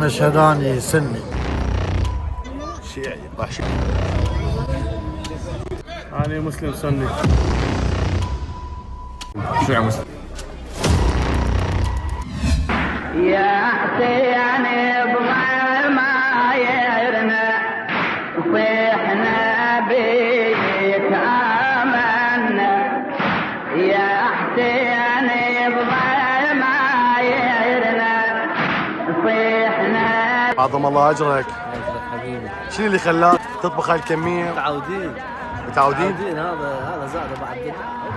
مشهداني سني. شيعي وحشي. أنا مسلم سني. شيعي مسلم. يا حسين ابغى ما يرنا وإحنا بيك آمنا. يا حسين ابغى ما يرنا وإحنا. عظم الله اجرك. حبيبي. شنو اللي خلاك تطبخ هالكميه؟ متعودين. متعودين؟ هذا زاد بعد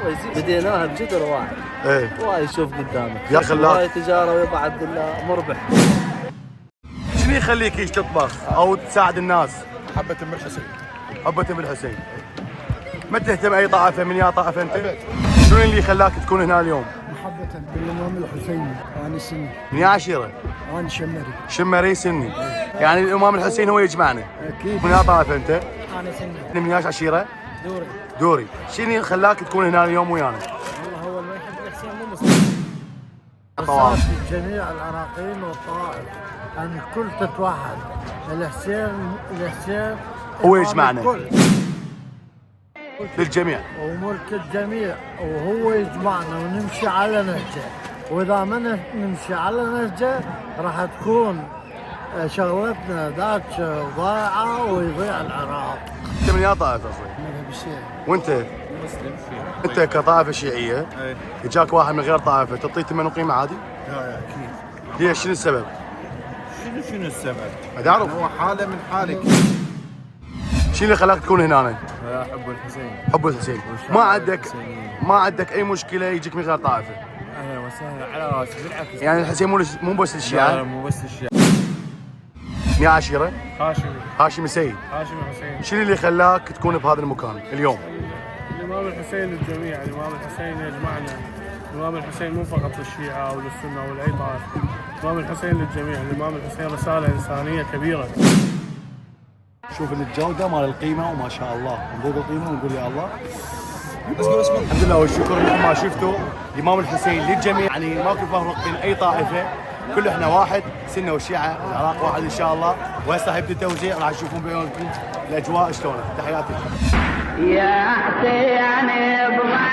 هو يزيد. بديناها بجدر واحد. ايه واي يشوف قدامك. يا خلاك. هاي تجاره وبعد الله مربح. شنو يخليك ايش تطبخ او تساعد الناس؟ محبة ام الحسين. محبة ابن الحسين. ما تهتم اي طائفه من يا طائفه انت؟ شنو اللي خلاك تكون هنا اليوم؟ محبة بالإمام الحسين. أنا سني. من يا عشيره؟ أنا شمري. شمري سني. يعني الامام الحسين هو يجمعنا. أكيد. من يا طائفه انت؟ أنا سني. من ياش عشيره؟ دوري. دوري. شنو خلاك تكون هنا اليوم ويانا؟ والله هو اللي يحب الحسين مو مسلم. طواف. جميع العراقيين والطائف أن الكل تتوحد. الحسين هو إمام يجمعنا. الكل. للجميع. وملك الجميع وهو يجمعنا ونمشي على نهجه. وإذا ما نمشي على نهجه راح تكون شغلتنا ذات ضايعة ويضيع العراق. انت من يا طائفه اصلا؟ مذهب الشيعي. وانت؟ مسلم شيعي. انت كطائفه شيعيه ايه. يجاك واحد من غير طائفه تعطيه ثمن وقيمه عادي؟ لا اكيد. ليش؟ شنو السبب؟ شنو السبب؟ بدي اعرف. هو حالة من حالك. شنو اللي خلاك تكون هنا؟ حب الحسين. حب الحسين. ما عندك اي مشكله يجيك من غير طائفه؟ اهلا وسهلا على راسي بالعكس. يعني الحسين مو بس لا الشيعه؟ مو بس الشيعة. يا عشيره؟ هاشمي. هاشم سيد. هاشمي حسين. شنو اللي خلاك تكون بهذا المكان اليوم؟ الإمام الحسين للجميع. الإمام الحسين يجمعنا. الإمام الحسين مو فقط للشيعة أو للسنة أو لأي طائفة. الإمام الحسين للجميع. الإمام الحسين رسالة إنسانية كبيرة. شوف الجوده مال القيمه وما شاء الله، نقول القيمه ونقول يا الله. اسمع. الحمد لله والشكر. مثل ما شفتوا الامام الحسين للجميع، يعني ماكو فرق بين اي طائفه، كل احنا واحد، سنه وشيعه، العراق واحد ان شاء الله. وهسه يبدا التوزيع راح تشوفون بعيونكم الاجواء شلونه. تحياتي. يا حسين ابغى